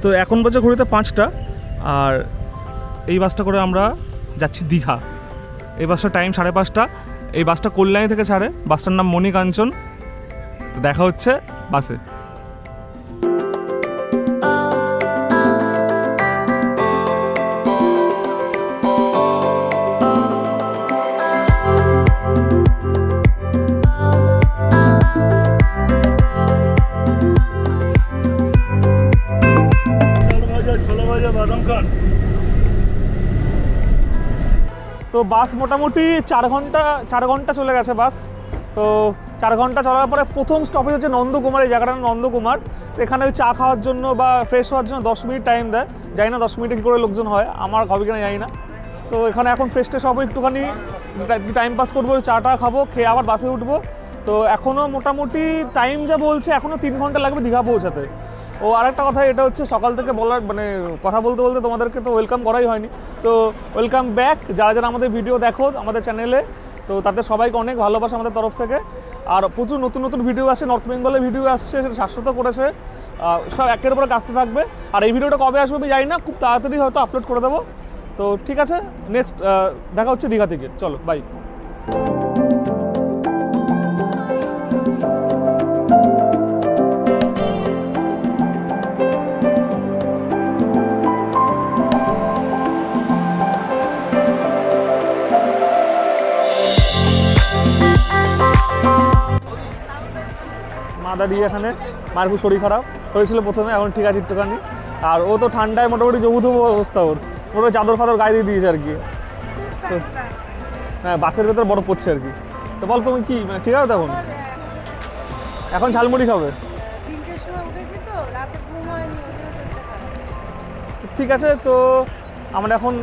তো এখন বাজে ঘড়িতে 5টা, আর এই বাসটা করে আমরা যাচ্ছি দীঘা। এই বাসটা টাইম 5:30। এই বাসটা কল্যাণী থেকে ছাড়ে, বাসটার নাম মণিকাঞ্চন। তো দেখা হচ্ছে বাসে। তো বাস মোটামুটি 4 ঘন্টা চলে গেছে বাস। তো 4 ঘন্টা চলার পরে প্রথম স্টপেজ হচ্ছে নন্দকুমার। এই জায়গাটার নন্দকুমার। এখানে চা খাওয়ার জন্য বা ফ্রেশ হওয়ার জন্য 10 মিনিট টাইম দেয়। জানি না 10 মিনিটে কী করে লোকজন হয়, আমার হবে কিনা জানি না। তো এখানে এখন ফ্রেশ ট্রেশ হবো, একটুখানি টাইম পাস করবো, চাটা খাবো, খেয়ে আবার বাসে উঠবো। তো এখনও মোটামুটি টাইম যা বলছে এখনও 3 ঘন্টা লাগবে দীঘা পৌঁছাতে। ও আরেকটা কথা, এটা হচ্ছে সকাল থেকে বলার মানে কথা বলতে বলতে তোমাদেরকে তো ওয়েলকাম করাই হয়নি। তো ওয়েলকাম ব্যাক যারা যারা আমাদের ভিডিও দেখো আমাদের চ্যানেলে, তো তাদের সবাইকে অনেক ভালোবাসা আমাদের তরফ থেকে। আর প্রচুর নতুন নতুন ভিডিও আসছে, নর্থ বেঙ্গলের ভিডিও আসছে, সেটা শাশ্বত করেছে, সব একের উপরে আসতে থাকবে। আর এই ভিডিওটা কবে আসবে আমি জানি না, খুব তাড়াতাড়ি হয়তো আপলোড করে দেবো। তো ঠিক আছে, নেক্সট দেখা হচ্ছে দীঘা থেকে। চলো বাই। দাঁড়িয়ে এখানে, মায়ের খুব শরীর খারাপ হয়েছিল প্রথমে, এখন ঠিক আছে একটুখানি। আর ও তো ঠান্ডায় মোটামুটি জবুথবু অবস্থা, ওর চাদর ফাদর গায়ে দিয়ে দিয়েছে আর কি। তো হ্যাঁ, বাসের ভেতর বরফ পড়ছে আর কি। তো বল তুমি কি ঠিক আছে তখন? এখন ঝালমুড়ি খাবে? ঠিক আছে, তো আমরা এখন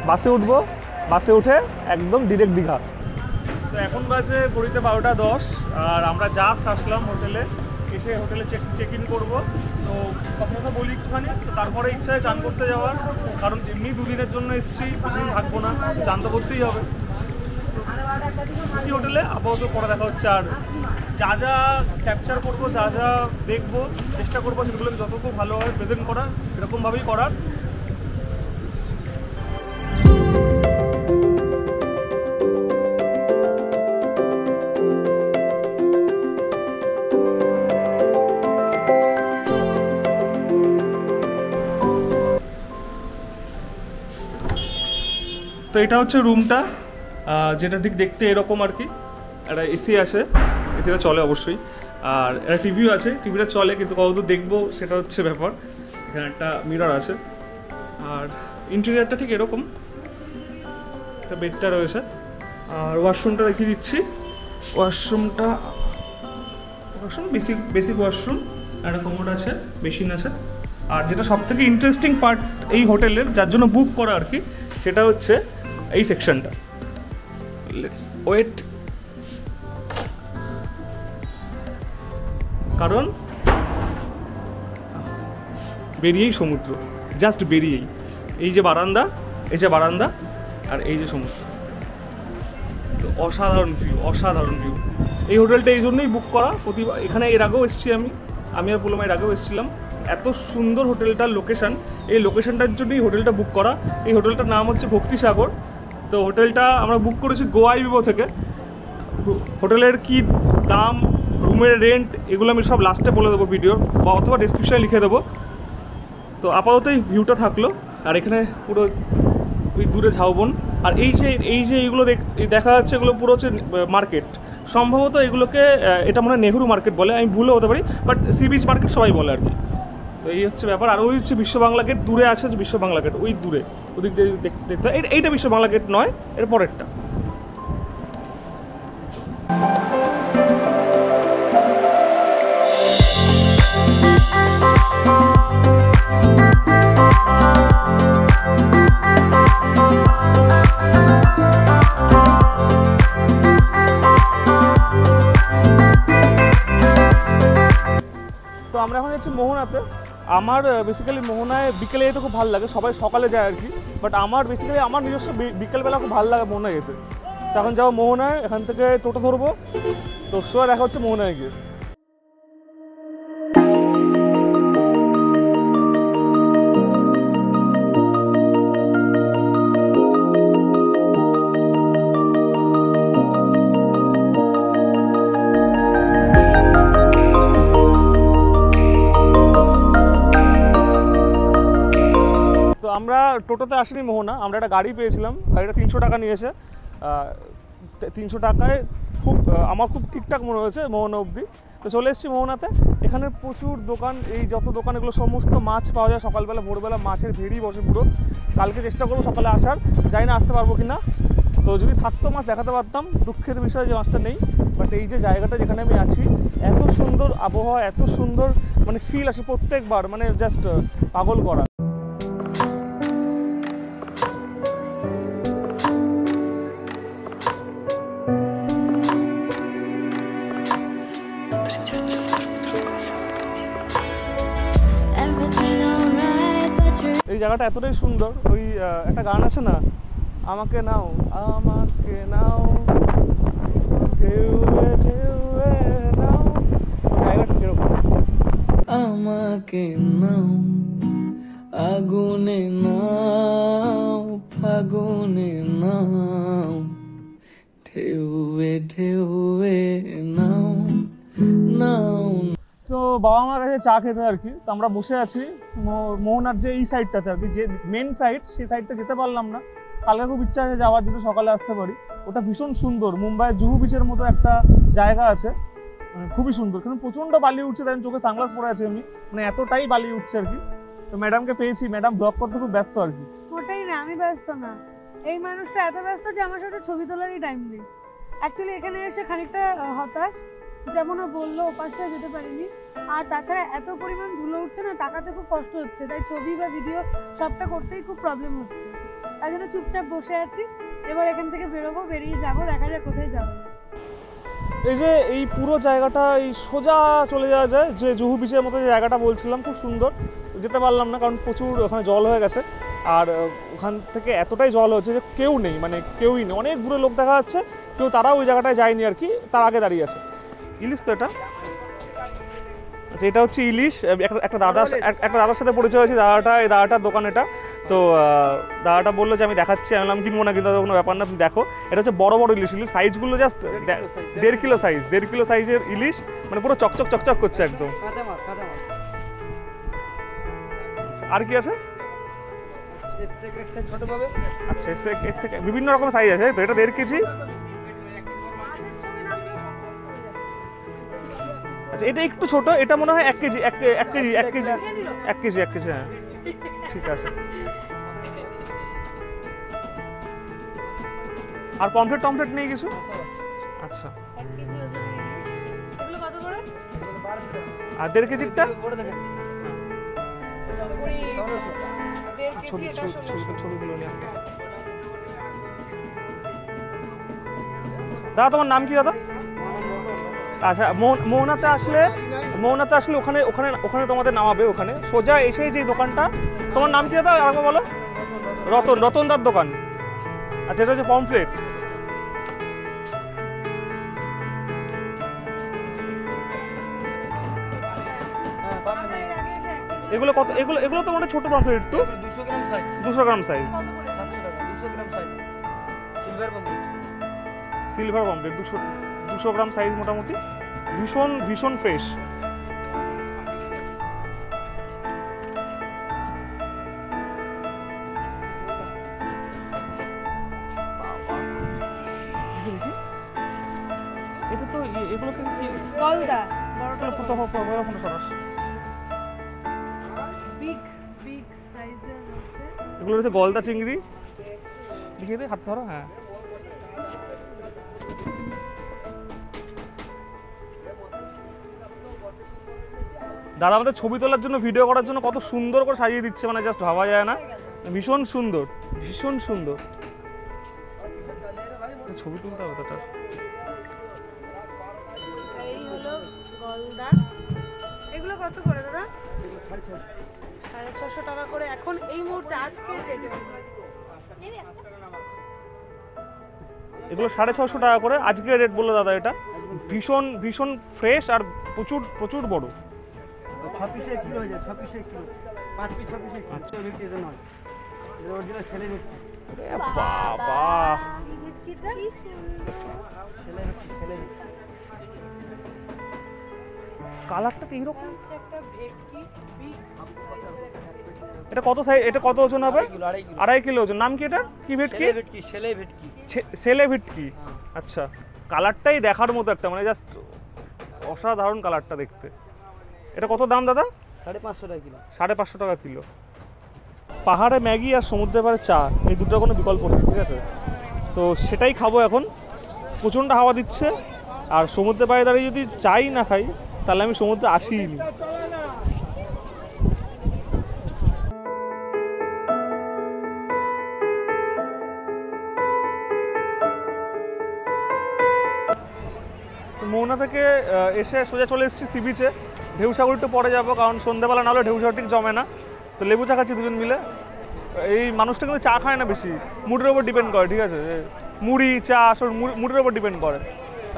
বাসে উঠবো, বাসে উঠে একদম ডিরেক্ট দীঘা। তো এখন বাজে ঘড়িতে 12:10, আর আমরা জাস্ট আসলাম হোটেলে। এসে হোটেলে চেক ইন করবো। তো কথা বলি একটুখানি, তো তারপরে ইচ্ছা হয় চান করতে যাওয়ার, কারণ এমনি 2 দিনের জন্য এসেছি, বেশিদিন থাকবো না, চান তো করতেই হবে। এই হোটেলে আপাতত পরে দেখা হচ্ছে। আর যা যা ক্যাপচার করবো, যা যা দেখবো, চেষ্টা করবো সেগুলোকে যতটুকু ভালোভাবে প্রেজেন্ট করার, সেরকমভাবেই করার। তো এটা হচ্ছে রুমটা, যেটা ঠিক দেখতে এরকম আর কি। একটা এসি আছে, এসিটা চলে অবশ্যই, আর একটা টিভিও আছে, টিভিটা চলে কিন্তু কতদূর দেখবো সেটা হচ্ছে ব্যাপার। এখানে একটা মিরর আছে, আর ইন্টেরিয়ারটা ঠিক এরকম। একটা বেডটা রয়েছে, আর ওয়াশরুমটা দেখিয়ে দিচ্ছি। ওয়াশরুম বেসিক ওয়াশরুম, একটা কোমোড আছে, বেসিন আছে। আর যেটা সবথেকে ইন্টারেস্টিং পার্ট এই হোটেলের, যার জন্য বুক করা আর কি, সেটা হচ্ছে এই সেকশনটা। লেটস ওয়েট, কারণ বেরিয়েই সমুদ্র, জাস্ট বেরিয়েই এই যে বারান্দা, আর এই যে সমুদ্র। তো অসাধারণ ভিউ। এই হোটেলটা এই জন্যই বুক করা। প্রতিবার এখানে এর আগেও এসেছি আমি আর পুলম এর আগেও এসেছিলাম। এত সুন্দর হোটেলটার লোকেশন, এই লোকেশনটার জন্যই হোটেলটা বুক করা। এই হোটেলটার নাম হচ্ছে ভক্তিসাগর। তো হোটেলটা আমরা বুক করেছি গোয়াই বিবো থেকে। হোটেলের কি দাম, রুমের রেন্ট, এগুলো আমি সব লাস্টে বলে দেবো ভিডিওর, বা অথবা ডেসক্রিপশনে লিখে দেবো। তো আপাতত এই ভিউটা থাকলো। আর এখানে পুরো ওই দূরে ঝাউবন, আর এই যে এইগুলো দেখা যাচ্ছে, এগুলো পুরো হচ্ছে মার্কেট। সম্ভবত এগুলোকে এটা মনে হয় নেহরু মার্কেট বলে, আমি ভুলও হতে পারি, বাট সি বিচ মার্কেট সবাই বলে আর কি। তো এই হচ্ছে ব্যাপার। আর ওই হচ্ছে বিশ্ব বাংলা গেট, দূরে আছে বিশ্ব বাংলা গেট, ওই দূরে ওদিক দিয়ে দেখতে। এইটা বিশ্ব বাংলা গেট নয়, এর পরেরটা। তো আমরা এখন যাচ্ছি মোহনাতে। আমার বেসিক্যালি মোহনায় বিকেলে যেতে খুব ভালো লাগে, সবাই সকালে যায় আর কি, বাট আমার বেসিক্যালি আমার নিজস্ব বিকেলবেলা খুব ভালো লাগে মোহনায় যেতে। তো এখন যাবো মোহনায়, এখান থেকে টোটো ধরবো। তো সোজা দেখা হচ্ছে মোহনায় গিয়ে। আমরা টোটোতে আসিনি মোহনা, আমরা একটা গাড়ি পেয়েছিলাম, গাড়িটা 300 টাকা নিয়েছে। 300 টাকায় আমার খুব ঠিকঠাক মনে হয়েছে মোহনা অবধি। তো চলে এসেছি মোহনাতে। এখানে প্রচুর দোকান, এই যত দোকান এগুলো সমস্ত মাছ পাওয়া যায়। সকালবেলা ভোরবেলা মাছের ভিড়ই বসে পুরো। কালকে চেষ্টা করবো সকালে আসার, জানি না আসতে পারবো কি না। তো যদি থাকতো মাছ দেখাতে পারতাম, দুঃখের বিষয় যে মাছটা নেই। বাট এই যে জায়গাটা যেখানে আমি আছি, এত সুন্দর আবহাওয়া, এত সুন্দর মানে ফিল আসে প্রত্যেকবার, মানে জাস্ট পাগল করা। এই জায়গাটা এতটাই সুন্দর, ওই একটা গান আছে না, আমাকে নাও আমাকে নাও ঢেউয়ে ঢেউয়ে নাও, জায়গাটা কিরকম? আমাকে নাও আগুনে নাও ফাগুনে নাও ঢেউয়ে ঢেউয়ে নাও নাও। তো বাবা মার কাছে চা খেতে আর কি। তো আমরা বসে আছি মোহনার যে এই সাইডটাতে আর কি, যে মেন সাইড, সেই সাইডটা যেতে পারলাম না। কালকে খুব ইচ্ছা আছে যাওয়ার, যদি সকালে আসতে পারি। ওটা ভীষণ সুন্দর, মুম্বাইয়ের জুহু বিচের মতো একটা জায়গা আছে, খুবই সুন্দর। কিন্তু প্রচণ্ড বালি উঠছে, তাই চোখে সানগ্লাস পরে আছি আমি, মানে এতটাই বালি উঠছে আর কি। তো ম্যাডামকে পেয়েছি, ম্যাডাম ব্লগ করতে খুব ব্যস্ত আর কি। ওটাই না, আমি ব্যস্ত না, এই মানুষটা এত ব্যস্ত যে আমার সাথে ছবি তোলারই টাইম নেই। অ্যাকচুয়ালি এখানে এসে খানিকটা হতাশ, যেমন ও বললো ওপাশটা যেতে পারিনি। আর তাছাড়া এত পরিমাণ ধুলো উঠছে না, টাকাতে খুব কষ্ট হচ্ছে, তাই ছবি বা ভিডিও সবটা করতেই খুব প্রবলেম হচ্ছে। তাই জন্য চুপচাপ বসে আছি। এবার এখান থেকে বেরোবো, বেরিয়ে যাবো, দেখা যাক কোথায় যাবো। এই যে এই পুরো জায়গাটা এই সোজা চলে যাওয়া যায়, যে জুহু বিচের মতো যে জায়গাটা বলছিলাম, খুব সুন্দর। যেতে পারলাম না কারণ প্রচুর ওখানে জল হয়ে গেছে। আর ওখান থেকে এতটাই জল হচ্ছে যে কেউ নেই, মানে কেউই নেই, অনেক দূরে লোক দেখা যাচ্ছে, কেউ তারা ওই জায়গাটায় যায়নি আর কি, তার আগে দাঁড়িয়ে আছে। ইলিশ তো এটা, আচ্ছা এটা হচ্ছে ইলিশ। একটা দাদার সাথে পরিচয় হয়েছে, এই দাদাটার দোকান এটা। তো দাদাটা বললো যে আমি দেখাচ্ছি, আমি বললাম কিনবো না, কিন্তু কোনো ব্যাপার না, তুমি দেখো। এটা হচ্ছে বড় বড় ইলিশ, সাইজগুলো জাস্ট 1.5 কিলো সাইজ, 1.5 কিলো সাইজের ইলিশ, মানে পুরো চকচক চকচক করছে একদম। আর কি আছে? আচ্ছা এর থেকে বিভিন্ন রকম সাইজ আছে, তো এটা 1.5 কেজি। আচ্ছা এটা একটু ছোট, এটা মনে হয় 1 KG, 1 KG 1 KG 1 KG 1 KG, হ্যাঁ ঠিক আছে। আর পমফ্লেট নেই কিছু? আচ্ছা 1 কেজি ওজনের ইলিশ, এগুলো কত করে? আর 1.5 কেজিটা? ছবিগুলো নিয়ে দাদা, তোমার নাম কি দাদা? আচ্ছা মোহনাতে আসলে ওখানে তোমাদের নামাবে, ওখানে সোজা এসে যে দোকানটা, তোমার নাম কি দাদা আরেকবার বলো? রতনদার দোকান। আচ্ছা এটা হচ্ছে পমফ্লেট। এগুলো কত? এগুলো তো মানে ছোট পমফ্লেট, একটু 200 গ্রাম সাইজ। সিলভার পমফ্লেট 200 গ্রাম সাইজ মোটামুটি, ভীষণ ফ্রেশ। এটা তো এগুলো কি গলদা, বড়টা ফটো সরাস, বিগ সাইজের আছে। এগুলো হচ্ছে গলদা চিংড়ি, দেখিয়ে দে, হাত ধরো। হ্যাঁ দাদা আমাদের ছবি তোলার জন্য, ভিডিও করার জন্য কত সুন্দর করে সাজিয়ে দিচ্ছে, মানে জাস্ট ভাবা যায় না, ভীষণ সুন্দর। ছবি তুলতে হবে তো। এই হলো গলদা। এগুলো কত করে দাদা? 650 টাকা করে এখন এই মুহূর্তে, আজকের রেটে। এগুলো 650 টাকা করে আজকের রেট বললো দাদা। এটা ভীষণ ফ্রেশ আর প্রচুর বড়। 6 পিসে কিলো হয়ে যায়, 6 পিসে কিলো, 5 পিস 6 পিসে কিলো। আচ্ছা ভিত্তি এটা নয়, এটা অরিজিনাল ছেলে ভিত্তি। আরে বাবা, এই ভিত্তিটা কি সুন্দর, ছেলে ভিত্তি। কালারটা তো এইরকম। হচ্ছে একটা ভেটকি বিগ এটা কত সাইজ, এটা কত ওজন হবে? 2.5 কিলো। 2.5 কিলো ওজন। নাম কি এটা? কি ভেটকি? ছেলে ভেটকি। ছেলে ভেটকি। আচ্ছা, কালারটাই দেখার মতো একটা, মানে জাস্ট অসাধারণ কালারটা দেখতে। এটা কত দাম দাদা? 550 টাকা কিলো। 550 টাকা কিলো। পাহাড়ে ম্যাগি আর সমুদ্রের পাড়ে চা, এই দুটোর কোনো বিকল্প নেই, ঠিক আছে? তো সেটাই খাবো এখন। প্রচণ্ড হাওয়া দিচ্ছে, আর সমুদ্রের পাড়ে দাঁড়িয়ে যদি চাই না খাই তাহলে আমি সমুদ্রে আসিই নি। তো মোহনা থেকে এসে সোজা চলে এসেছি সি বিচে। ঢেউসাগর একটু পরে যাবো, কারণ সন্ধ্যাবেলা না হলে ঢেউসাগর ঠিক জমে না। তো লেবু চা খাচ্ছি দুজন মিলে। এই মানুষটা কিন্তু চা খায় না বেশি, মুডের ওপর ডিপেন্ড করে, ঠিক আছে? মুড়ি চা সব মুডের ওপর ডিপেন্ড করে।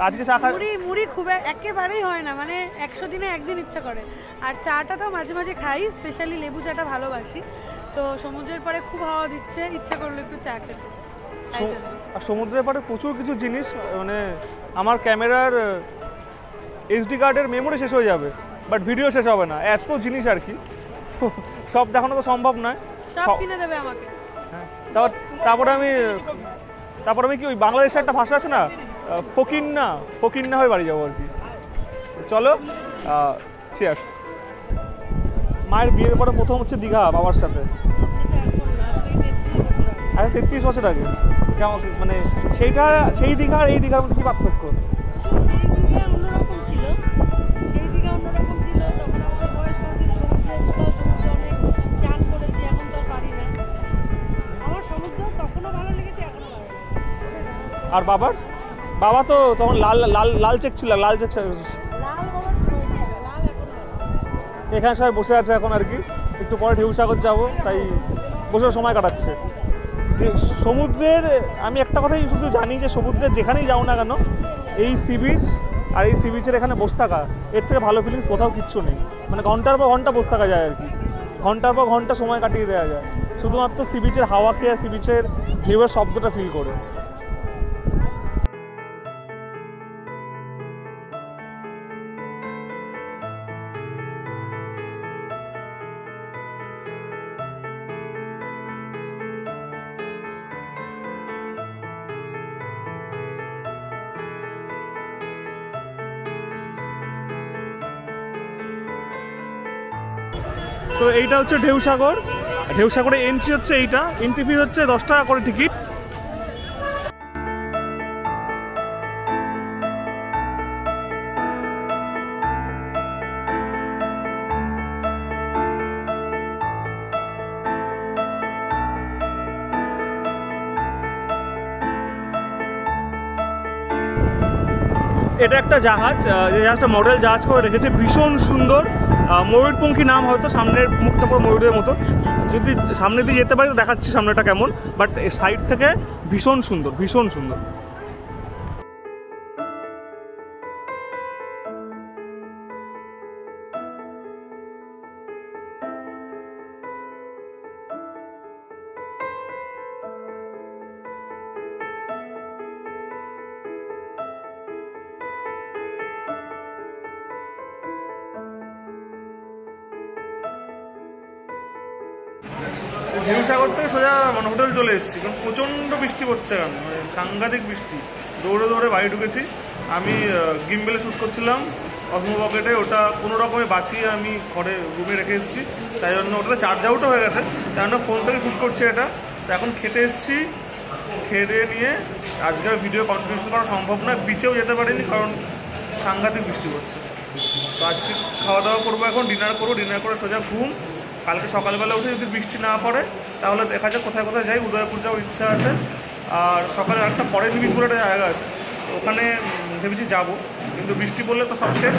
আজকে চা খায়, মুড়ি খুব একেবারেই হয় না, মানে 100 দিনে একদিন ইচ্ছা করে। আর চাটা তো মাঝে মাঝে খাই, স্পেশালি লেবু চাটা ভালোবাসি। তো সমুদ্রের পরে খুব হাওয়া দিচ্ছে, ইচ্ছা করলো একটু চা খেতে। আর সমুদ্রের পাড়ে প্রচুর কিছু জিনিস, মানে আমার ক্যামেরার এইচডি কার্ডের মেমোরি শেষ হয়ে যাবে, বাট ভিডিও শেষ হবে না, এত জিনিস আর কি। তো সব দেখানো তো সম্ভব নয়। সব কিনে দেবে আমাকে। হ্যাঁ, তারপরে আমি কি ওই বাংলাদেশের একটা ভাষা আছে না, ফকির না হয়ে বাড়ি যাবো আর কি। চলো, চিয়ার্স। মায়ের বিয়ের পরে প্রথম হচ্ছে দীঘা বাবার সাথে। আচ্ছা, 33 বছর আগে। কেমন মানে সেই দীঘা আর এই দীঘার মধ্যে কি পার্থক্য? অন্যরকম ছিল, সেই দিকে অন্যরকম ছিল। তখন আমাদের বয়স কম ছিল, সমুদ্রে অনেক চান করেছি, এখন তো পারি না। আমার সমুদ্র তখনও ভালো লেগেছে, এখনো ভালো লাগে। আর বাবা তো তখন লাল চেক ছিল, লাল চেক। লাল এখন এখানে সবাই বসে আছে এখন আর কি, একটু পরে ঢেউসাগর যাবো, তাই বসে সময় কাটাচ্ছে। যে সমুদ্রের আমি একটা কথাই শুধু জানি, যে সমুদ্রের যেখানেই যাও না কেন, এই সি বিচ আর এই সি বিচের এখানে বসে থাকা, এর থেকে ভালো ফিলিংস কোথাও কিচ্ছু নেই। মানে ঘন্টার পর ঘন্টা বসে থাকা যায় আর কি, ঘন্টার পর ঘন্টা সময় কাটিয়ে দেওয়া যায় শুধুমাত্র সি বিচের হাওয়া খেয়ে, সি বিচের ঢেউয়ের শব্দটা ফিল করে। তো এইটা হচ্ছে ঢেউসাগরে এন্ট্রি হচ্ছে এইটা, এন্ট্রি ফি হচ্ছে 10 টাকা করে টিকিট। এটা একটা জাহাজ, যে জাহাজটা মডেল জাহাজ করে রেখেছে, ভীষণ সুন্দর। ময়ূরপঙ্খী নাম, হয়তো সামনের মুখটা পুরো ময়ূরের মতো। যদি সামনে দিয়ে যেতে পারি তো দেখাচ্ছি সামনেটা কেমন, বাট সাইড থেকে ভীষণ সুন্দর, ভীষণ সুন্দর। ঢেউসাগর থেকে সোজা মানে হোটেল চলে এসেছি, কারণ প্রচণ্ড বৃষ্টি পড়ছে, কারণ মানে সাংঘাতিক বৃষ্টি। দৌড়ে দৌড়ে বাড়ি ঢুকেছি। আমি গিম্বেলে শ্যুট করছিলাম অসমো পকেটে, ওটা কোনো রকমে বাঁচিয়ে আমি ঘরে রুমে রেখে এসেছি, তাই জন্য ওটাতে চার্জ আউটও হয়ে গেছে, তাই জন্য ফোন থেকে শ্যুট করছি এটা। তো এখন খেতে এসেছি, খেয়ে দিয়ে নিয়ে আজকে ভিডিও কন্টিনিউশন করা সম্ভব নয়, বিচেও যেতে পারিনি কারণ সাংঘাতিক বৃষ্টি পড়ছে। তো আজকে খাওয়া দাওয়া করবো, এখন ডিনার করবো, ডিনার করে সোজা ঘুম। কালকে সকালবেলা উঠে যদি বৃষ্টি না পড়ে তাহলে দেখা যাক কোথায় কোথায় যাই। উদয়পুর যাওয়ার ইচ্ছা আছে, আর সকালে একটা পরে বিচ বলে একটা জায়গা আছে, ওখানে ভেবেছি যাবো, কিন্তু বৃষ্টি পড়লে তো সব শেষ।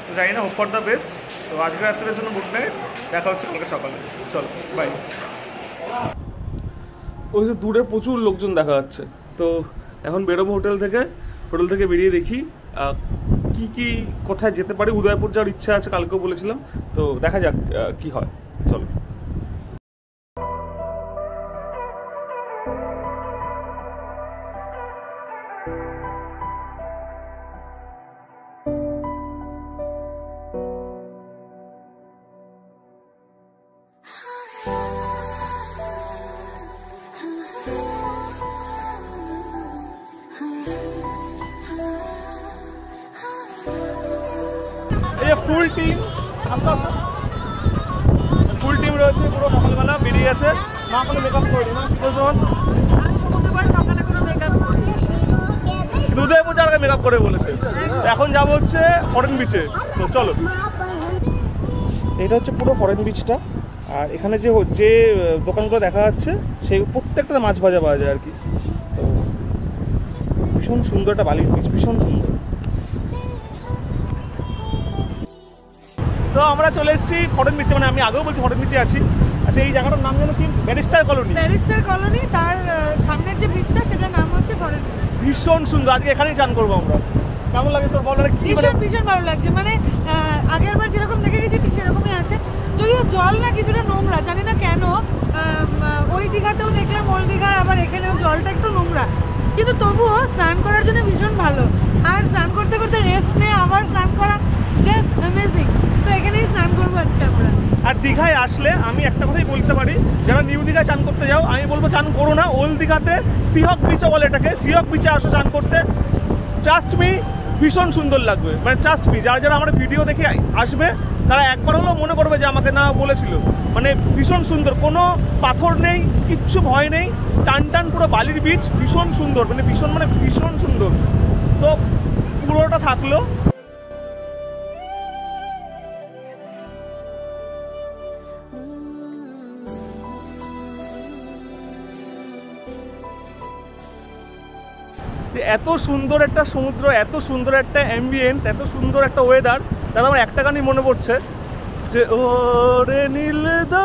তো যাই না, হোপ ফর দ্য বেস্ট। তো আজকে রাত্রের জন্য গুড নাইট, দেখা হচ্ছে কালকে সকালে। চলো বাই। ওই যে দূরে প্রচুর লোকজন দেখা যাচ্ছে। তো এখন বেরোবো হোটেল থেকে বেরিয়ে দেখি কি কোথায় যেতে পারি। উদয়পুর যাওয়ার ইচ্ছা আছে, কালকেও বলেছিলাম, তো দেখা যাক কি হয়। চলো। টিম ফুল টিম রয়েছে, পুরো সকালবেলা বেরিয়ে গেছে। মা কোনো মেকআপ করেনি না, উদয়পুর যাওয়ার আগে মেকআপ করে বলেছে। এখন যাবো হচ্ছে ফরেন বিচে, তো চলো। এটা হচ্ছে পুরো ফরেন বিচটা, আর এখানে যে যে দোকানগুলো দেখা যাচ্ছে সেই প্রত্যেকটা মাছ ভাজা পাওয়া যায় আর কি। তো ভীষণ সুন্দর একটা বালির বিচ, ভীষণ সুন্দর। তো আমরা চলে এসেছি ফরেন বিচে, মানে আমি আগেও বলছি ফরেন বিচে আছি। আচ্ছা, এই জায়গাটার নাম যেন কি? Barrister colony. ব্যারিস্টার কলোনি, তার সামনের যে বিচটা সেটার নাম হচ্ছে ফরেন বিচ। ভীষণ সুন্দর, আজকে এখানেই চান করবো আমরা। কেমন লাগে তোর বল? ভীষণ ভালো লাগছে, মানে আগের বার যেরকম দেখে গেছি ঠিক সেরকমই আছে। যদিও জল না কিছুটা নোংরা, জানি না কেন। ওই দীঘাতেও দেখলাম, ওই দীঘায় আবার এখানেও জলটা একটু নোংরা, কিন্তু তবুও স্নান করার জন্য ভীষণ ভালো। আর স্নান করতে করতে রেস্ট নিয়ে আবার স্নান করা জাস্ট অ্যামেজিং। তো এখানেই স্নান করবো আজকে আমরা। আর দীঘায় আসলে আমি একটা কথাই বলতে পারি, যারা নিউ দীঘায় চান করতে যাও, আমি বলবো চান করো না। ওল্ড দীঘাতে সিহক বিচও বলে এটাকে, সিহক বিচে আসো চান করতে। ট্রাস্ট মি, ভীষণ সুন্দর লাগবে। মানে ট্রাস্ট মি, যারা যারা আমার ভিডিও দেখে আসবে তারা একবার হলেও মনে করবে যে আমাকে না বলেছিল। মানে ভীষণ সুন্দর, কোনো পাথর নেই, কিচ্ছু ভয় নেই, টান টান পুরো বালির বিচ, ভীষণ সুন্দর, মানে ভীষণ সুন্দর। তো পুরোটা থাকলো। এত সুন্দর একটা সমুদ্র, এত সুন্দর একটা অ্যাম্বিয়েন্স, এত সুন্দর একটা ওয়েদার, তাহলে আমার একটা গানই মনে পড়ছে যে ওরে নীল দা।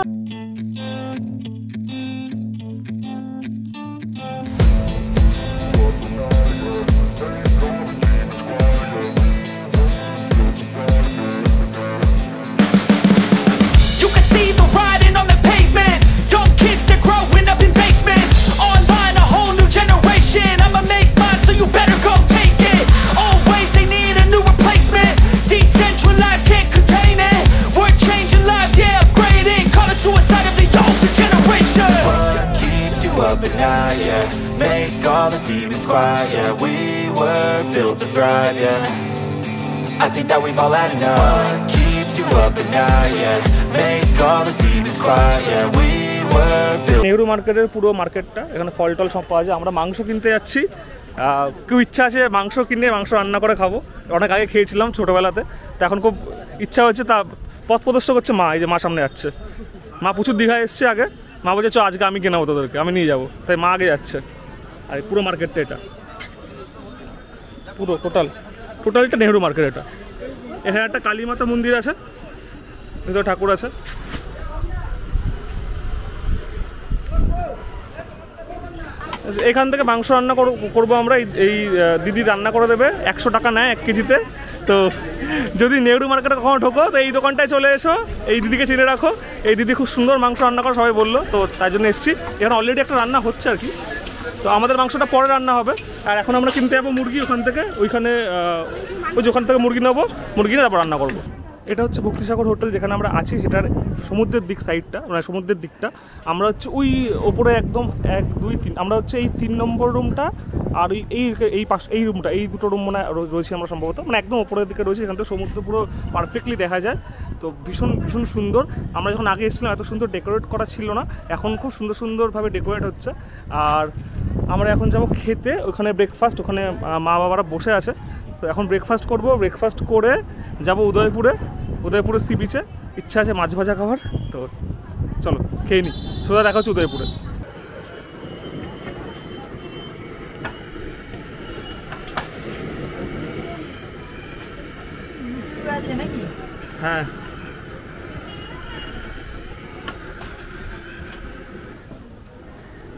Make all the demons quiet, yeah. We were built to thrive, yeah. I think that we've all had enough. What keeps you up at night, yeah. Make all the demons quiet, yeah. We were built. Nehru মার্কেটের পুরো মার্কেটটা, এখানে ফল টল সব পাওয়া যায়। আমরা মাংস কিনতে যাচ্ছি। কেউ ইচ্ছা আছে মাংস কিনে মাংস রান্না করে খাবো। অনেক আগে খেয়েছিলাম ছোটোবেলাতে, তো এখন খুব ইচ্ছা হচ্ছে। তা পথ প্রদর্শক হচ্ছে মা, এই যে মা সামনে যাচ্ছে। মা প্রচুর দীঘায় এসছে আগে, মা বলছে চ আজকে আমি কেনাবো তোদেরকে, আমি নিয়ে যাবো, তাই মা আগে যাচ্ছে। আর পুরো মার্কেটটা এটা পুরো টোটালটা নেহরু মার্কেট। এটা এখানে একটা কালী মাতা মন্দির আছে, ভিতরে ঠাকুর আছে। এখান থেকে মাংস রান্না করবো আমরা। এই দিদি রান্না করে দেবে, 100 টাকা নেয় 1 কেজিতে। তো যদি নেহরু মার্কেটে কখনো ঢোকো তো এই দোকানটায় চলে এসো, এই দিদিকে চিনে রাখো। এই দিদি খুব সুন্দর মাংস রান্না করে সবাই বললো, তো তাই জন্য এসেছি। এখানে অলরেডি একটা রান্না হচ্ছে আর কি। তো আমাদের মাংসটা পরে রান্না হবে। আর এখন আমরা কিনতে যাবো মুরগি ওখান থেকে, ওইখানে ওই যে ওখান থেকে মুরগি নেবো, মুরগি নিয়ে তারপর রান্না করবো। এটা হচ্ছে ভক্তিসাগর হোটেল, যেখানে আমরা আছি সেটার সমুদ্রের দিক সাইডটা, মানে সমুদ্রের দিকটা। আমরা হচ্ছে ওই ওপরে একদম 1, 2, 3, আমরা হচ্ছে এই 3 নম্বর রুমটা, আর এই পাশ এই রুমটা, এই দুটো রুম মনে রয়েছে আমরা সম্ভবত, মানে একদম ওপরের দিকে রয়েছে। এখান থেকে সমুদ্র পুরো পারফেক্টলি দেখা যায়। তো ভীষণ সুন্দর। আমরা যখন আগে এসেছিলাম এত সুন্দর ডেকোরেট করা ছিল না, এখন খুব সুন্দরভাবে ডেকোরেট হচ্ছে। আর আমরা এখন যাব খেতে, ওখানে ব্রেকফাস্ট, ওখানে মা বাবারা বসে আছে। তো এখন ব্রেকফাস্ট করব, ব্রেকফাস্ট করে যাব উদয়পুরে সি বিচে। ইচ্ছা আছে মাছ ভাজা খাবার, তো চলো খেয়ে নিই। সোজা দেখা হচ্ছে উদয়পুরে। হ্যাঁ,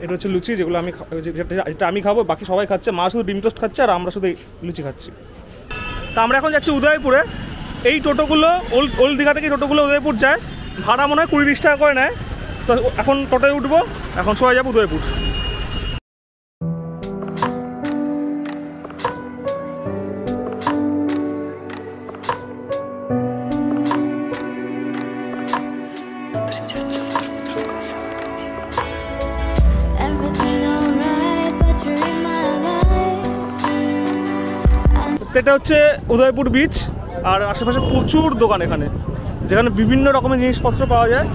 এটা হচ্ছে লুচি, যেগুলো যেটা আমি খাবো, বাকি সবাই খাচ্ছে। মা শুধু ডিম টোস্ট খাচ্ছে আর আমরা শুধু লুচি খাচ্ছি। তা আমরা এখন যাচ্ছি উদয়পুরে। এই টোটোগুলো ওল্ড দীঘা থেকে টোটোগুলো উদয়পুর যায়, ভাড়া মনে হয় 20-30 টাকা করে নেয়। তো এখন টোটোয় উঠবো, এখন সবাই যাবো উদয়পুর। এটা হচ্ছে উদয়পুর বিচ, আর আশেপাশে প্রচুর দোকান এখানে, যেখানে বিভিন্ন রকমের জিনিসপত্র পাওয়া যায়।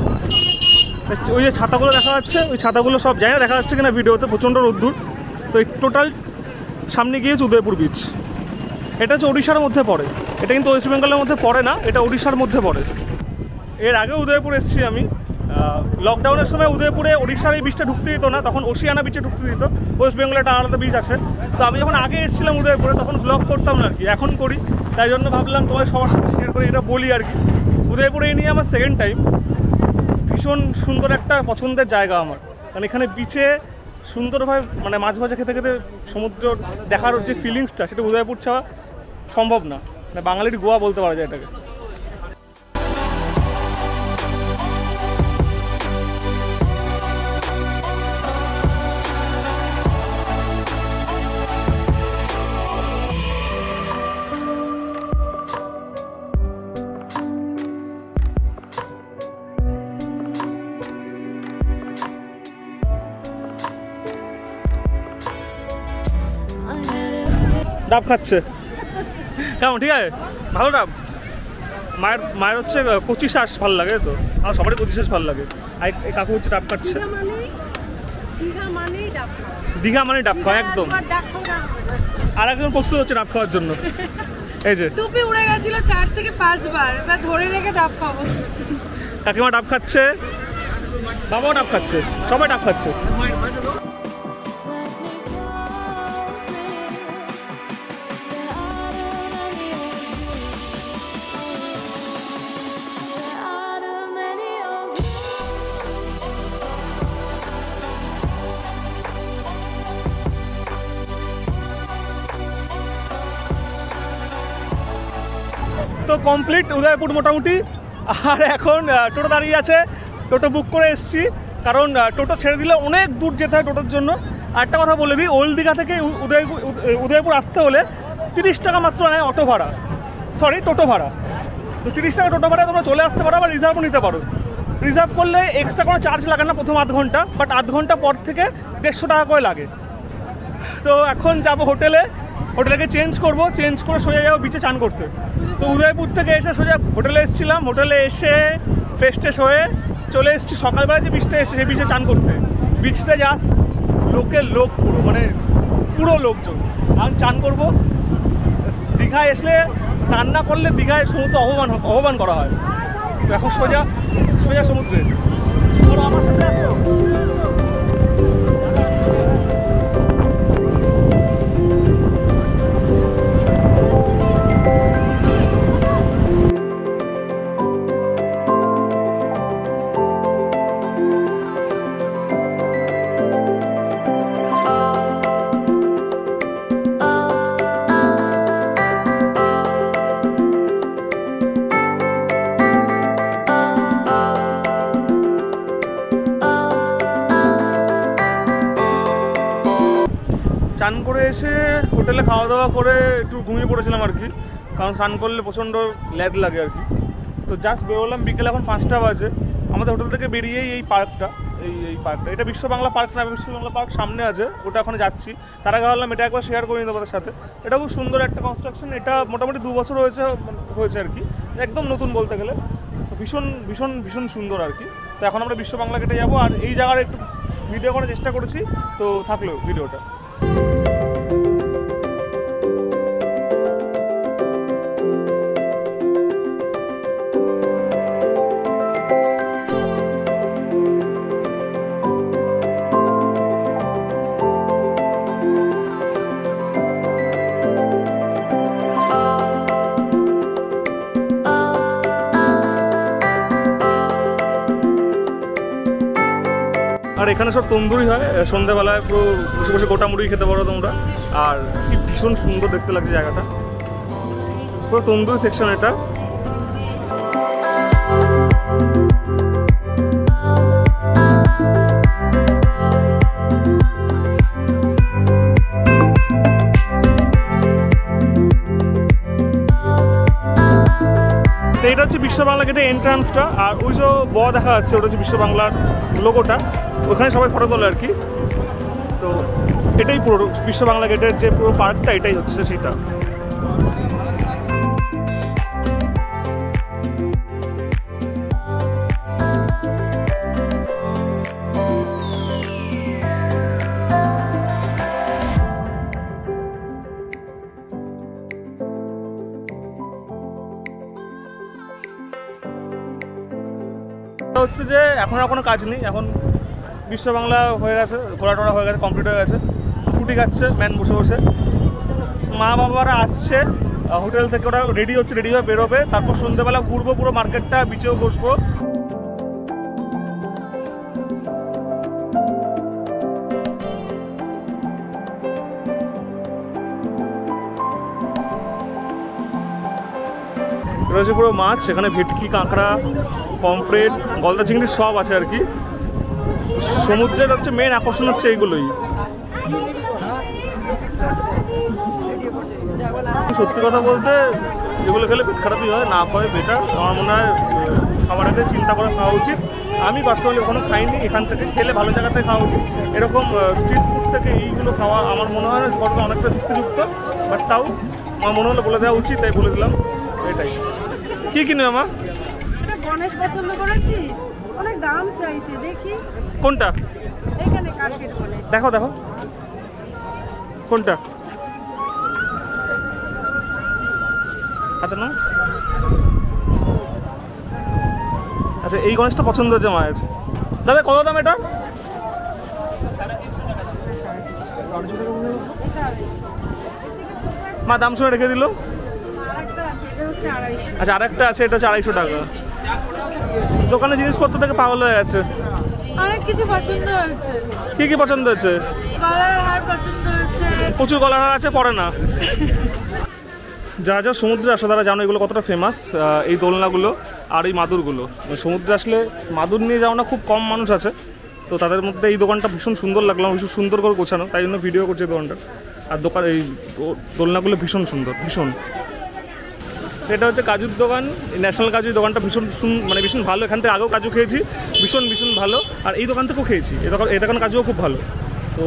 ওই যে ছাতাগুলো দেখা যাচ্ছে, ওই ছাতাগুলো সব জায়গায় দেখা যাচ্ছে কিনা ভিডিওতে, প্রচণ্ড রোদ্দুর। তো এই টোটাল সামনে গিয়েছে উদয়পুর বিচ। এটা হচ্ছে ওড়িশার মধ্যে পড়ে, এটা কিন্তু ওয়েস্ট বেঙ্গলের মধ্যে পড়ে না, এটা ওড়িশার মধ্যে পড়ে। এর আগে উদয়পুর এসেছি আমি, লকডাউনের সময় উদয়পুরে ওড়িশার এই বিচটা ঢুকতে দিত না, তখন ওশিয়ানা বিচে ঢুকতে দিত। ওয়েস্ট বেঙ্গলে একটা আলাদা বিচ আছে। তো আমি যখন আগে এসেছিলাম উদয়পুরে তখন ব্লগ করতাম না আর কি, এখন করি। তাই জন্য ভাবলাম তোমার সবার সাথে শেয়ার করে এটা বলি আর কি। উদয়পুরে এই নিয়ে আমার সেকেন্ড টাইম। ভীষণ সুন্দর একটা পছন্দের জায়গা আমার, কারণ এখানে বিচে সুন্দরভাবে মানে মাছ ভাজা খেতে খেতে সমুদ্র দেখার যে ফিলিংসটা, সেটা উদয়পুর ছাড়া সম্ভব না। মানে বাঙালির গোয়া বলতে পারা যায় এটাকে। ডাব খাচ্ছে কেমন? ঠিক আছে, ভালো ডাব। মায়ের হচ্ছে কচি শাঁস ভালো লাগে, তো আর সবারই কচি শাঁস ভালো লাগে। আর এই কাকু হচ্ছে ডাব খাচ্ছে। দীঘা মানে ডাব খাওয়া একদম। আর একজন প্রস্তুত হচ্ছে ডাব খাওয়ার জন্য। এই যে টুপি উড়ে গেছিল 4 থেকে 5 বার, এবার ধরে রেখে ডাব খাবো। কাকিমা ডাব খাচ্ছে, বাবাও ডাব খাচ্ছে, সবাই ডাব খাচ্ছে। তো কমপ্লিট উদয়পুর মোটামুটি। আর এখন টোটো দাঁড়িয়ে আছে, টোটো বুক করে এসেছি, কারণ টোটো ছেড়ে দিলে অনেক দূর যেতে হয় টোটোর জন্য। আর একটা কথা বলে দিই, ওল্ড দীঘা থেকে উদয়পুর আসতে হলে 30 টাকা মাত্র নেয় অটো ভাড়া, সরি টোটো ভাড়া। তো 30 টাকা টোটো ভাড়া তোমরা চলে আসতে পারো, আবার রিজার্ভও নিতে পারো। রিজার্ভ করলে এক্সট্রা কোনো চার্জ লাগে না প্রথম আধ ঘন্টা, বাট আধ ঘন্টা পর থেকে 150 টাকা করে লাগে। তো এখন যাবো হোটেলে চেঞ্জ করবো, চেঞ্জ করে সোজা যাবো বিচে চান করতে। তো উদয়পুর থেকে এসে সোজা হোটেলে এসেছিলাম, হোটেলে এসে ফ্রেশ ট্রেশ হয়ে চলে এসেছি সকালবেলা যে বিচটা এসে সেই বিচে চান করতে। বিচটা জাস্ট লোকের লোক, পুরো মানে পুরো লোকজন। আমি চান করবো। দীঘায় আসলে স্নান না করলে দীঘায় সমুদ্র অপমান করা হয়। তো এখন সোজা সমুদ্রে। তোমরা আমার সাথে আসো। চান করে এসে হোটেলে খাওয়া দাওয়া করে একটু ঘুমিয়ে পড়েছিলাম আর কি, কারণ স্নান করলে প্রচণ্ড ল্যাগ লাগে আর কি। তো জাস্ট বেরোলাম বিকেলে, এখন 5টা বাজে। আমাদের হোটেল থেকে বেরিয়েই এই পার্কটা, এই পার্কটা, এটা বিশ্ব বাংলা পার্ক না, বিশ্ব বাংলা পার্ক সামনে আছে, ওটা ওখানে যাচ্ছি। তার আগে ভাবলাম এটা একবার শেয়ার করে নিতে তোমাদের সাথে। এটা খুব সুন্দর একটা কনস্ট্রাকশন, এটা মোটামুটি 2 বছর হয়েছে আর কি, একদম নতুন বলতে গেলে। ভীষণ ভীষণ ভীষণ সুন্দর আর কি। তো এখন আমরা বিশ্ব বাংলা গেটে যাবো, আর এই জায়গার একটু ভিডিও করার চেষ্টা করেছি, তো থাকলো ভিডিওটা। আর এখানে সব তন্দুরি হয়, সন্ধ্যাবেলায় পুরো বসে বসে গোটা মুড়ি খেতে পারো তোমরা। আর কি ভীষণ সুন্দর দেখতে লাগছে জায়গাটা, পুরো তন্দুরি সেকশন এটা। এটা হচ্ছে বিশ্ব বাংলা গেটের এন্ট্রান্সটা, আর ওই যে দেখা যাচ্ছে ওটা হচ্ছে বিশ্ব বাংলার লোগোটা, ওখানে সবাই ফটো তোলে আর কি। তো এটাই পুরো বিশ্ব বাংলা গেটের যে পুরো পার্কটা, এটাই হচ্ছে সেটা। হচ্ছে যে এখন আর কোনো কাজ নেই, এখন বিশ্ব বাংলা হয়ে গেছে, ঘোরা টোরা হয়ে গেছে, কমপ্লিট হয়ে গেছে, ছুটি খাচ্ছে ম্যান বসে বসে। মা বাবারা আসছে হোটেল থেকে, ওরা রেডি হচ্ছে, রেডি হয়ে বেরোবে, তারপর সন্ধ্যেবেলা ঘুরবো পুরো মার্কেটটা, বিচেও বসবো। রয়েছে পুরো মাছ, সেখানে ভেটকি, কাঁকড়া, পমফ্রেট, গলদা চিংড়ি সব আছে আর কি। সমুদ্রের হচ্ছে মেন আকর্ষণ হচ্ছে এইগুলোই। সত্যি কথা বলতে এগুলো খেলে পেট খারাপই হয়, না হয় বেটার। আমার মনে হয় খাবারটাকে চিন্তা করে খাওয়া উচিত। আমি পার্সোনালি ওখানে খাইনি, এখান থেকে খেলে ভালো জায়গা থেকে খাওয়া উচিত। এরকম স্ট্রিট ফুড থেকে এইগুলো খাওয়া আমার মনে হয় গল্প অনেকটা যুক্তিযুক্ত, বাট তাও আমার মনে হলো বলে দেওয়া উচিত, তাই বলে দিলাম। এটাই। কি কিনে আমার গণেশ পছন্দ করেছি, অনেক দাম চাইছে, দেখি কোনটা, এখানে কার্পেট বলে। দেখো দেখো কোনটা হাতে না। আচ্ছা এই গণেশটা পছন্দ হচ্ছে মায়ের। দাদা কত দাম এটা? মা দাম শুনে রেখে দিল। আচ্ছা আরেকটা আছে, এটা হচ্ছে 250 টাকা। দোকানে জিনিসপত্র থেকে পাগল হয়ে গেছে। অনেক কিছু পছন্দ হয়েছে। কি কি পছন্দ হয়েছে? গলার হার পছন্দ হয়েছে, প্রচুর গলার হার আছে, পরে না। যারা যারা সমুদ্রে আসে তারা জানো এগুলো কতটা ফেমাস, এই দোলনাগুলো আর এই মাদুরগুলো। সমুদ্রে আসলে মাদুর নিয়ে যাওয়া না খুব কম মানুষ আছে, তো তাদের মধ্যে এই দোকানটা ভীষণ সুন্দর লাগলাম, ভীষণ সুন্দর করে গোছানো, তাই জন্য ভিডিও করছে এই দোকানটা। আর দোকান এই দোলনাগুলো ভীষণ সুন্দর, ভীষণ। এটা হচ্ছে কাজুর দোকান, ন্যাশনাল কাজু। দোকানটা ভীষণ মানে ভীষণ ভালো, এখান থেকে আগেও কাজু খেয়েছি, ভীষণ ভীষণ ভালো। আর এই দোকান থেকেও খেয়েছি, এই দোকান কাজুও খুব ভালো। তো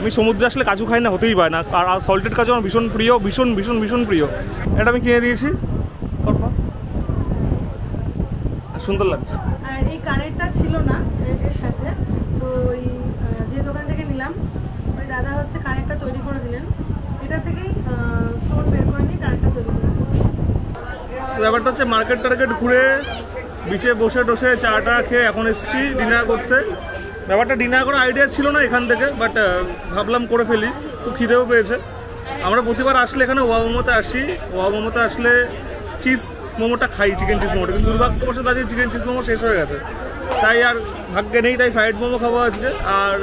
আমি সমুদ্রে আসলে কাজু খাই না, হতেই পারে না। আর সল্টেড কাজু আমার ভীষণ প্রিয়, ভীষণ ভীষণ ভীষণ প্রিয়। এটা আমি কিনে দিয়েছি, সুন্দর লাগছে। আর এই কানেরটা ছিল না এর সাথে, তো ওই যে দোকান থেকে নিলাম ওই দাদা হচ্ছে কানেরটা তৈরি করে দিলেন, এটা থেকেই স্টোন বের করে নিয়ে কানেরটা তৈরি করে দিলেন। ব্যাপারটা হচ্ছে মার্কেট টার্কেট ঘুরে বিচে বসে টসে চাটা খেয়ে এখন এসেছি ডিনার করতে। ব্যাপারটা ডিনার করার আইডিয়া ছিল না এখান থেকে, বাট ভাবলাম করে ফেলি, খুব খিদেও পেয়েছে। আমরা প্রতিবার আসলে এখানে ওয়া মোমোতে আসি, ওয়া মোমোতে আসলে চিজ মোমোটা খাই, চিকেন চিজ মোমোটা, কিন্তু দুর্ভাগ্যবশত আজকে চিকেন চিজ মোমো শেষ হয়ে গেছে, তাই আর ভাগ্যে নেই, তাই ফ্রাইড মোমো খাবো আজকে। আর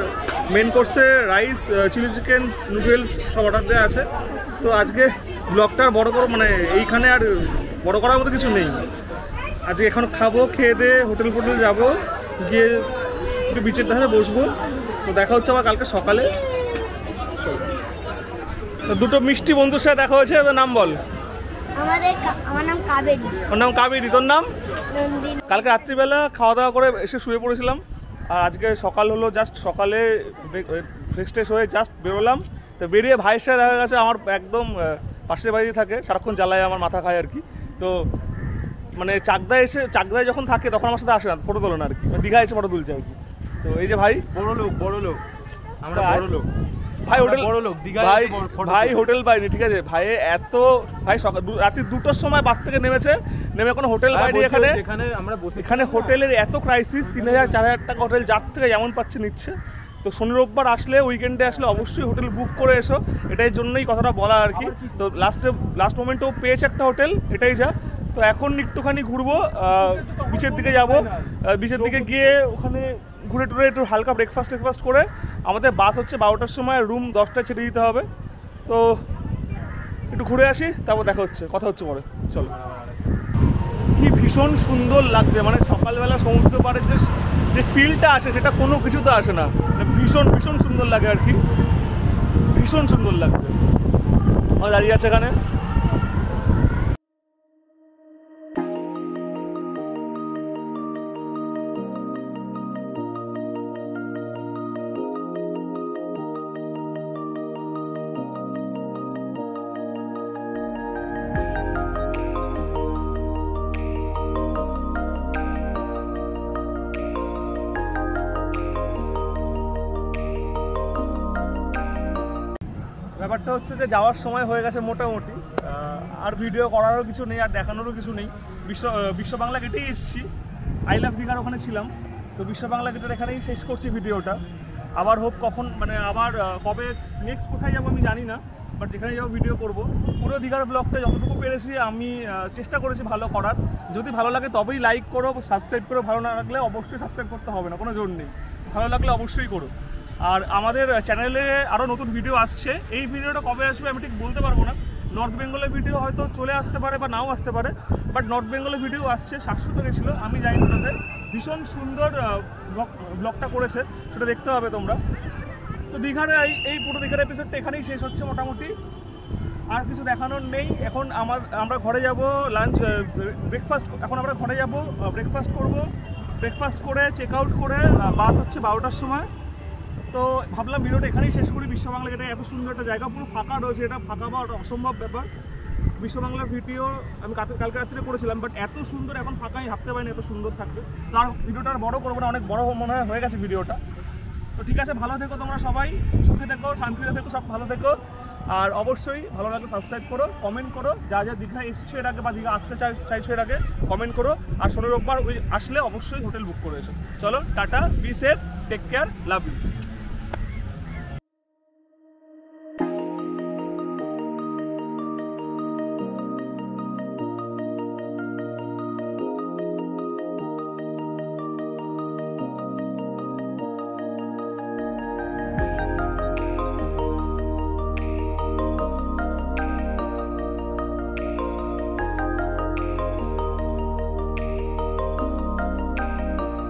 মেন কোর্সে রাইস, চিলি চিকেন, নুডলস সব অর্ডার দেওয়া আছে। তো আজকে ব্লগটা বড় করো, মানে এইখানে আর বড় করার মতো কিছু নেই। আজকে এখন খাবো, খেয়ে দিয়ে হোটেল ফোটেল যাবো, গিয়ে একটু বিচের ধারে বসবো। তো দেখা হচ্ছে আবার কালকে সকালে। তো দুটো মিষ্টি বন্ধুর সাথে দেখা হয়েছে, তোর নাম বল। আমার নাম কাবেরী। ওর নাম কাবেরী, তোর নাম? নন্দিনী। কালকে রাত্রিবেলা খাওয়া দাওয়া করে এসে শুয়ে পড়েছিলাম, আর আজকে সকাল হলো, জাস্ট সকালে ফ্রেশ ট্রেশ হয়ে জাস্ট বেরোলাম। তো বেরিয়ে ভাইয়ের সাথে দেখা গেছে, আমার একদম পাশের বাড়িতে থাকে, সারাক্ষণ জ্বালায় আমার মাথা খায় আর কি। তো মানে চাকদায় যখন থাকে তখন আমার সাথে আসে না, ফটো তোলে না আর কি, দীঘায় এসে ফটো তুলছে আর কি। তো এই যে ভাই বড় লোক আমরা বড় লোক ভাই, হোটেল বড় লোক দীঘায় ভাই হোটেল পাইনি, ঠিক আছে ভাই। ভাই সকাল রাত্রি 2টোর সময় বাস থেকে নেমে কোনো হোটেল পাইনি এখানে। এখানে হোটেলের এত ক্রাইসিস, 3000-4000 টাকা হোটেল যার থেকে যেমন পাচ্ছে নিচ্ছে। তো শনি রোববার আসলে, উইকেন্ডে আসলে অবশ্যই হোটেল বুক করে এসো, এটাই জন্যই কথাটা বলা আর কি। তো লাস্ট মোমেন্টেও পেয়েছে একটা হোটেল, এটাই যা। তো এখন একটুখানি ঘুরবো, বিচের দিকে যাব, বিচের দিকে গিয়ে ওখানে ঘুরে টুরে একটু হালকা ব্রেকফাস্ট করে আমাদের বাস হচ্ছে 12টার সময়, রুম 10টায় ছেড়ে দিতে হবে। তো একটু ঘুরে আসি, তারপর কথা হচ্ছে পরে। চলো। কি ভীষণ সুন্দর লাগছে, মানে সকালবেলা সমুদ্র পাড়ের যে ফিলটা আসে সেটা কোনো কিছুতে আসে না, ভীষণ ভীষণ সুন্দর লাগে আর কি, ভীষণ সুন্দর লাগছে। আমার দাঁড়িয়ে আছে এখানে। ব্যাপারটা হচ্ছে যে যাওয়ার সময় হয়ে গেছে মোটামুটি, আর ভিডিও করারও কিছু নেই, আর দেখানোরও কিছু নেই। বিশ্ব বাংলা গেটেই এসেছি, আই লাভ দীঘার ওখানে ছিলাম। তো বিশ্ব বাংলা গেটের এখানেই শেষ করছি ভিডিওটা। আবার হোপ কখন মানে আবার কবে নেক্সট কোথায় যাবো আমি জানি না, বাট যেখানে যাবো ভিডিও করব। পুরো দীঘার ব্লগটা যতটুকু পেরেছি আমি চেষ্টা করেছি ভালো করার। যদি ভালো লাগে তবেই লাইক করো, সাবস্ক্রাইব করো। ভালো না লাগলে অবশ্যই সাবস্ক্রাইব করতে হবে না, কোনো জোর নেই। ভালো লাগলে অবশ্যই করো। আর আমাদের চ্যানেলে আরও নতুন ভিডিও আসছে। এই ভিডিওটা কবে আসবে আমি ঠিক বলতে পারবো না। নর্থ বেঙ্গলের ভিডিও হয়তো চলে আসতে পারে বা নাও আসতে পারে, বাট নর্থ বেঙ্গলের ভিডিও আসছে। শাশ্বত গেছিলো, আমি জানি না, ওটাতে ভীষণ সুন্দর ব্লগটা করেছে, সেটা দেখতে হবে তোমরা। তো দীঘার এই পুরো দীঘার এপিসোডটা এখানেই শেষ হচ্ছে মোটামুটি। আর কিছু দেখানোর নেই। এখন আমরা ঘরে যাব লাঞ্চ ব্রেকফাস্ট, এখন আমরা ঘরে যাব ব্রেকফাস্ট করব। ব্রেকফাস্ট করে চেক আউট করে বাস হচ্ছে 12টার সময়। তো ভাবলাম ভিডিওটা এখানেই শেষ করি। বিশ্ব বাংলা গেটে এত সুন্দর একটা জায়গা, পুরো ফাঁকা রয়েছে, এটা ফাঁকা বা অসম্ভব ব্যাপার। বিশ্ব বাংলার ভিডিও আমি কালকে রাত্রে করেছিলাম, বাট এত সুন্দর এখন ফাঁকা আমি ভাবতে পারিনি এত সুন্দর থাকবে। তার ভিডিওটা আর বড় করবো না, অনেক বড় মনে হয়ে গেছে ভিডিওটা। তো ঠিক আছে, ভালো থেকো তোমরা সবাই, সুখে থেকো, শান্তিতে থেকো, সব ভালো থেকো। আর অবশ্যই ভালো লাগলে সাবস্ক্রাইব করো, কমেন্ট করো। যা যা দীঘা এসছো এর আগে বা দীঘা আসতে চাইছো এর আগে কমেন্ট করো। আর শনি রোববার আসলে অবশ্যই হোটেল বুক করে এসো। চলো tata, be safe, take care, love you.